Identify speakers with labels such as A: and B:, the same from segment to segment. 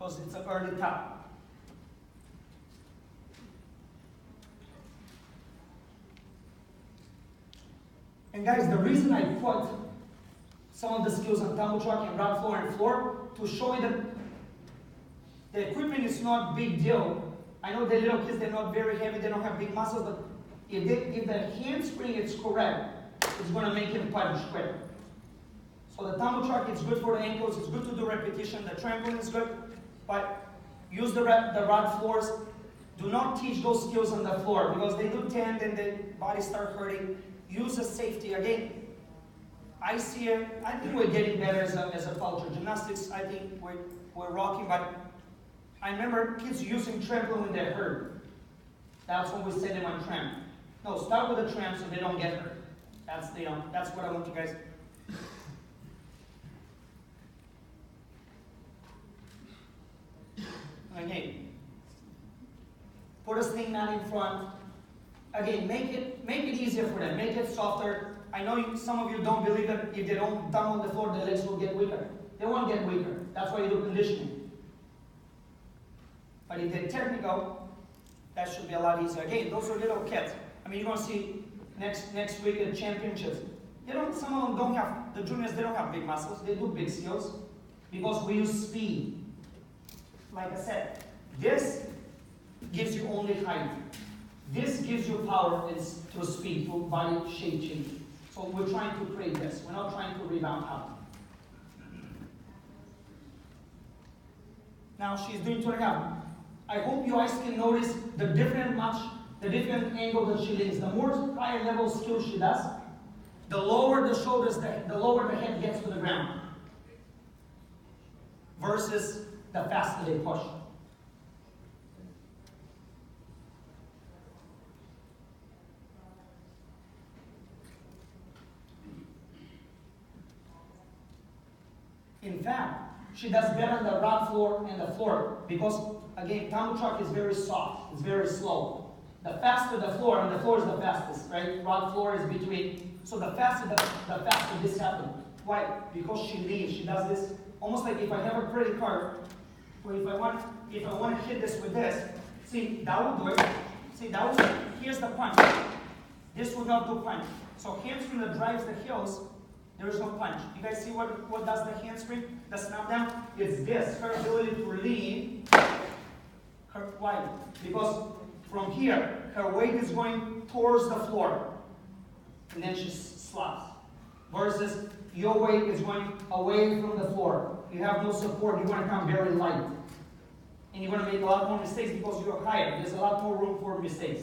A: because it's an early tap. And guys, the reason I put some of the skills on tumble truck and rod floor and floor to show you that the equipment is not big deal. I know the little kids, they're not very heavy, they don't have big muscles, but if the handspring is correct, it's going to make him punch quick. So the tumble truck, it's good for the ankles, it's good to do repetition, the trampoline is good, but use the rod floors. Do not teach those skills on the floor because they do tend and the body start hurting. Use a safety. Again, I see it, I think we're getting better as a culture. Gymnastics, I think we're rocking, but I remember kids using trampoline when they're hurt. That's when we send them on tramp. No, start with a tramp so they don't get hurt. That's what I want you guys. Again, put a sling mat in front. Again, make it easier for them. Make it softer. I know some of you don't believe that if they don't thumb on the floor, their legs will get weaker. They won't get weaker. That's why you do conditioning. But if they're technical, that should be a lot easier. Again, those are little kids. I mean, you're going to see next week at championships. Some of them don't have, the juniors, they don't have big muscles. They do big skills because we use speed. Like I said, this gives you only height. This gives you power through speed, through body shape change. So we're trying to create this. We're not trying to rebound out. Now she's doing 2.5. I hope you guys can notice the different angle that she leans. The more higher level skill she does, the lower the shoulders, the lower the head gets to the ground. Versus the faster they push. In fact, she does better on the rod floor and the floor because, again, tumble truck is very soft. It's very slow. The faster the floor, and the floor is the fastest, right? Rod floor is between. So the faster this happens. Why? Because she leaves. She does this almost like if I have a credit card, or if I want to hit this with this. See, that will do it. See, here's the punch. This will not do punch. So hamstring that drives the heels. There is no punch. You guys see what does the hamstring? The snap down? It's this, her ability to lean her wide. Because from here, her weight is going towards the floor. And then she slaps. Versus your weight is going away from the floor. You have no support, you're going to come very light. And you're going to make a lot more mistakes because you're higher. There's a lot more room for mistakes.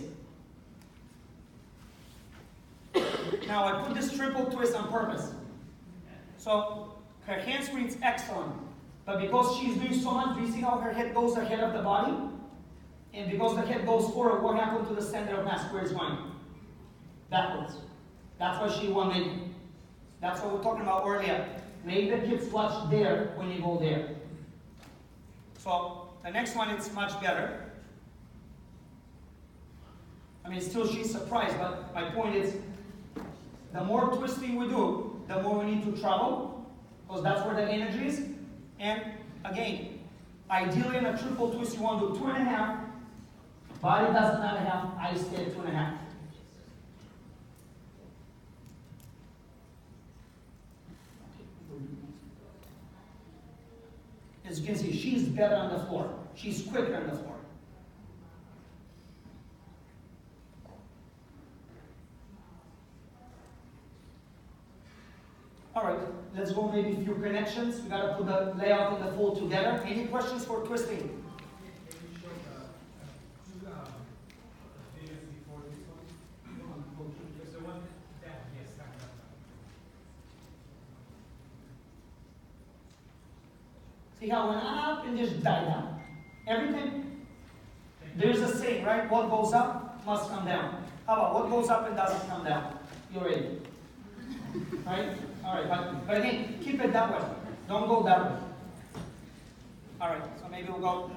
A: Now I put this triple twist on purpose. So her handspring is excellent. But because she's doing so much, do you see how her head goes ahead of the body? And because the head goes forward, what happened to the center of mass? Where it's going? Backwards. That's why she won it. That's what we're talking about earlier. Make the kids watch there when you go there. So the next one is much better. I mean, still she's surprised, but my point is, the more twisting we do, the more we need to travel, because that's where the energy is. And again, ideally in a triple twist, you want to do 2.5. Body doesn't have a half, I stay at 2.5. As you can see, she's better on the floor. She's quicker on the floor. All right, let's go maybe a few connections. We got to put the layout and the fold together. Any questions for twisting? See how it went up and just died down. Everything, there's a saying, right? What goes up must come down. How about what goes up and doesn't come down? You're ready. Right? All right, but again, keep it that way. Don't go that way. All right, so maybe we'll go.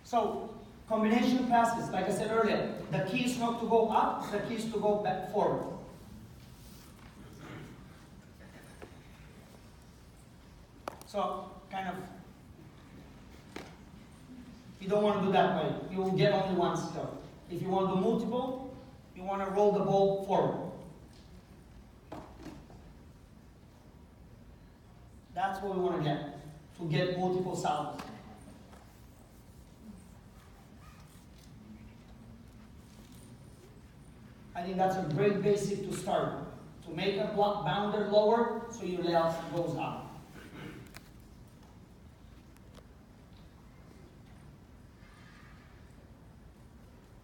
A: So, combination passes, like I said earlier, the key is not to go up, the key is to go back forward. So, kind of, you don't want to do that way. You will get only one skill. If you want to do multiple, you want to roll the ball forward. That's what we want to get multiple salvos. I think that's a great basic to start. To make a block bounder lower, so your layout goes up.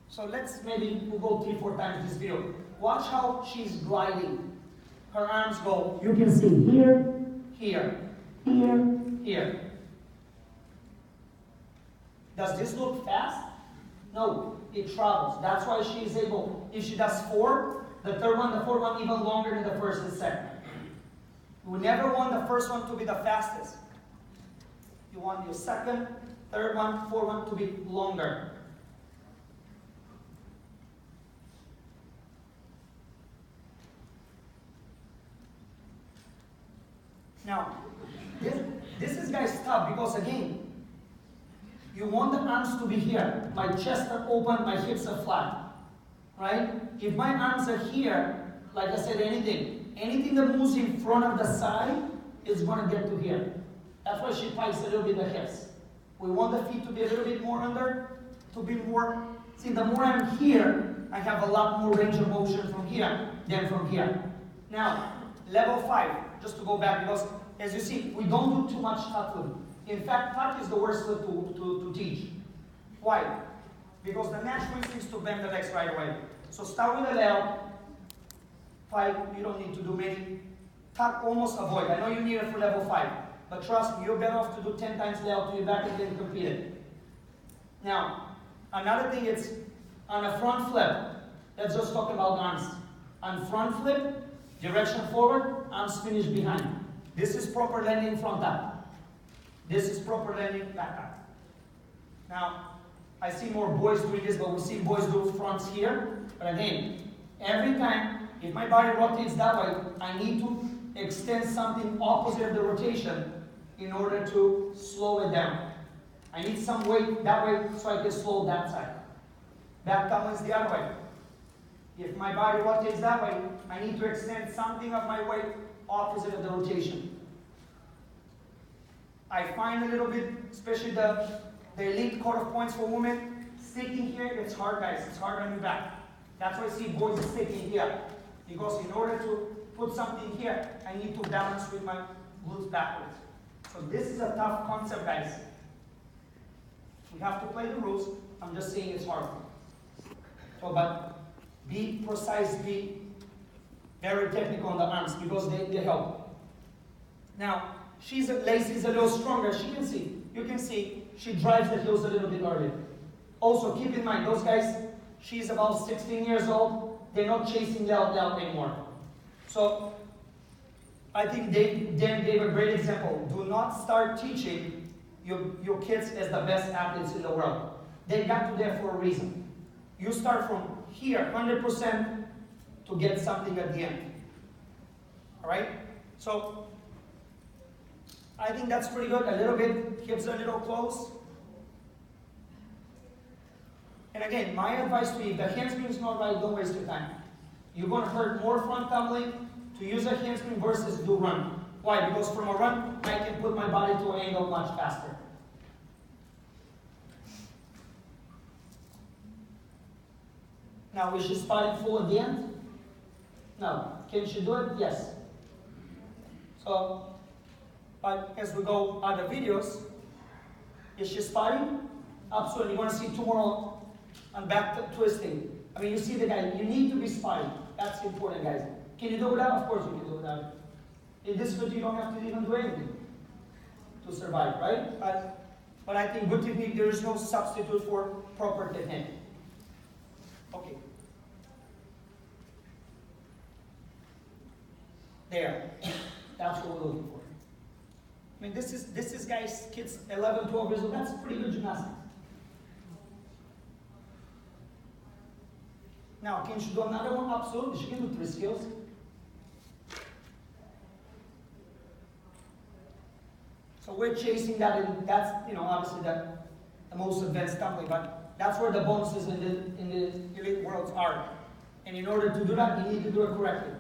A: So we'll go 3-4 times this video. Watch how she's gliding. Her arms go, you can see here, here, here, here. Does this look fast? No, it travels. That's why she is able, if she does 4, the third one, the fourth one even longer than the first and second. You never want the first one to be the fastest. You want your second, third one, fourth one to be longer. Now, this is guys tough because again, you want the arms to be here. My chest are open, my hips are flat. Right? If my arms are here, like I said, anything that moves in front of the side is going to get to here. That's why she pikes a little bit the hips. We want the feet to be a little bit more under, to be more, see, the more I'm here, I have a lot more range of motion from here than from here. Now, level 5, just to go back, because as you see, we don't do too much tuck with. In fact, tuck is the worst way to teach. Why? Because the natural instinct is to bend the legs right away. So start with a layout. 5, you don't need to do many. Tuck, almost avoid. I know you need it for level 5. But trust me, you're better off to do 10 times layout to your back and then complete it. Now, another thing is, on a front flip, let's just talk about arms. On front flip, direction forward, arms finish behind. This is proper landing front up. This is proper landing back up. Now, I see more boys doing this, but we see boys do fronts here. But again, every time, if my body rotates that way, I need to extend something opposite of the rotation in order to slow it down. I need some weight that way so I can slow that side. Back tumble is the other way. If my body rotates that way, I need to extend something of my weight opposite of the rotation. I find a little bit, especially the elite cut-off points for women, sticking here, it's hard, guys. It's hard on your back. That's why I see boys sticking here. Because in order to put something here, I need to balance with my glutes backwards. So this is a tough concept, guys. We have to play the rules. I'm just saying it's hard. So, but be precise, be very technical on the arms because they help. Now, Lacey's a little stronger. You can see, she drives the heels a little bit earlier. Also, keep in mind, those guys, she's about 16 years old. They're not chasing layout anymore. So, I think Dan gave a great example. Do not start teaching your kids as the best athletes in the world. They got to there for a reason. You start from here, 100%, to get something at the end. All right? So, I think that's pretty good. A little bit, hips a little close. And again, my advice to you, if the handspring is not right, don't waste your time. You're going to hurt more front tumbling to use a handspring versus do run. Why? Because from a run, I can put my body to an angle much faster. Now, is she spotting full at the end? No. Can she do it? Yes. So, but as we go other videos, is she spotting? Absolutely. You're going to see two more on back twisting. I mean, you see the guy. You need to be spotting. That's important, guys. Can you do it without? Of course you can do it without. In this video, you don't have to even do anything to survive, right? But I think good technique, there is no substitute for proper technique. Okay. There. That's what we're looking for. I mean, this is guys, kids 11, 12 years old. That's pretty good gymnastics. Now, can she do another one? Absolutely. She can do 3 skills. So we're chasing that, and that's, obviously the most advanced tumbling, but that's where the bonuses in the elite worlds are. And in order to do that, you need to do it correctly.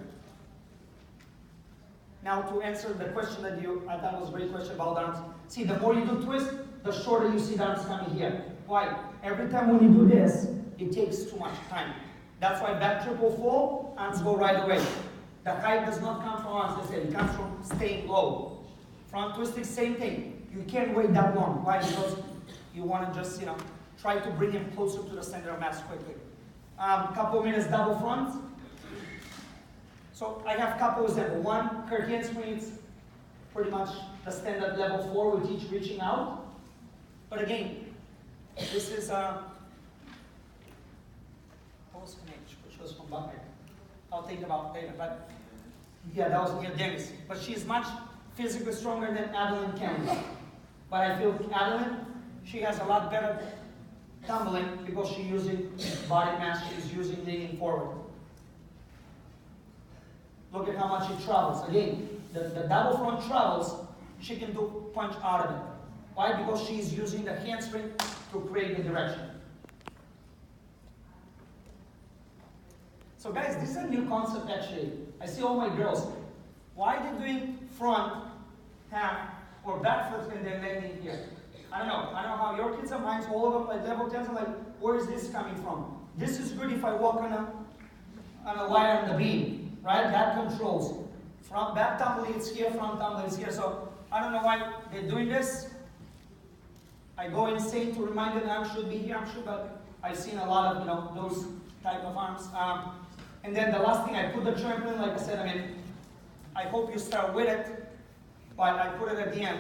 A: Now, to answer the question that I thought was a great question about arms. See, the more you do twist, the shorter you see the arms coming here. Why? Every time when you do this, it takes too much time. That's why back triple full, arms go right away. The height does not come from arms, they say, it comes from staying low. Front twisting, same thing. You can't wait that long. Why? Because you want to just, try to bring him closer to the center of mass quickly. Couple minutes double front. So I have a couple examples. One, curl handspring, it's pretty much the standard level 4 with each reaching out. But again, this is which was from Buckner. I'll think about later. But yeah, that was near Dennis. But she's much physically stronger than Adeline Campbell. But I feel Adeline, she has a lot better tumbling because she's using body mass, she's using leaning forward. Look at how much she travels. Again, the double front travels, she can do punch out of it. Why? Because she's using the handspring to create the direction. So guys, this is a new concept actually. I see all my girls. Why are they doing front, half, or back flips and then landing here? I don't know. I don't know how your kids are. Mine's all of them like level 10s. I'm like, where is this coming from? This is good if I walk on a wire on the beam, right? That controls. Front, back tumbling is here, front tumbling is here. So I don't know why they're doing this. I go insane to remind them arms should be here, I'm sure, but I've seen a lot of those type of arms. And then the last thing, I put the trampoline, like I said, I hope you start with it, but I put it at the end.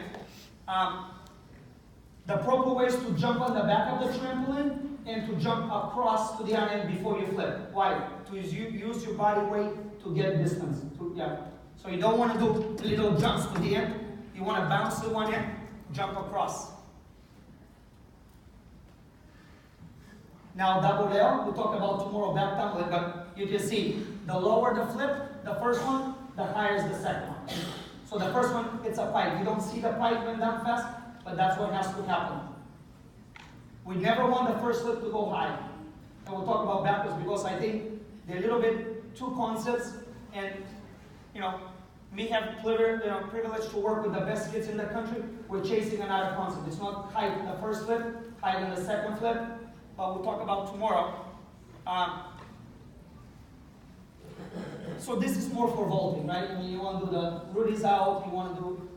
A: The proper way is to jump on the back of the trampoline and to jump across to the other end before you flip. Why? To use your body weight to get distance. So you don't want to do little jumps to the end. You want to bounce to one end, jump across. Now double L, we'll talk about tomorrow back tumbling, but you can see the lower the flip, the first one, the higher is the second one. So the first one, it's a pipe. You don't see the pipe when down fast, but that's what has to happen. We never want the first flip to go high. And we'll talk about backwards because I think they're a little bit two concepts, and me have privilege to work with the best kids in the country. We're chasing another concept. It's not height in the first flip, height in the second flip, but we'll talk about tomorrow. So this is more for vaulting, right? You want to do the Rudy's out, you want to do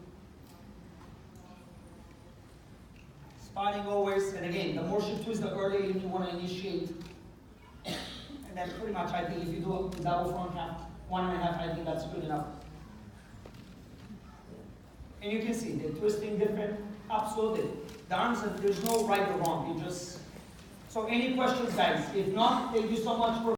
A: spotting always, and again, the more you twist, the earlier you want to initiate. And then pretty much, I think if you do a double front half, 1.5, I think that's good enough. And you can see, they're twisting different, absolutely. The arms, there's no right or wrong, you just... So any questions, guys? If not, thank you so much for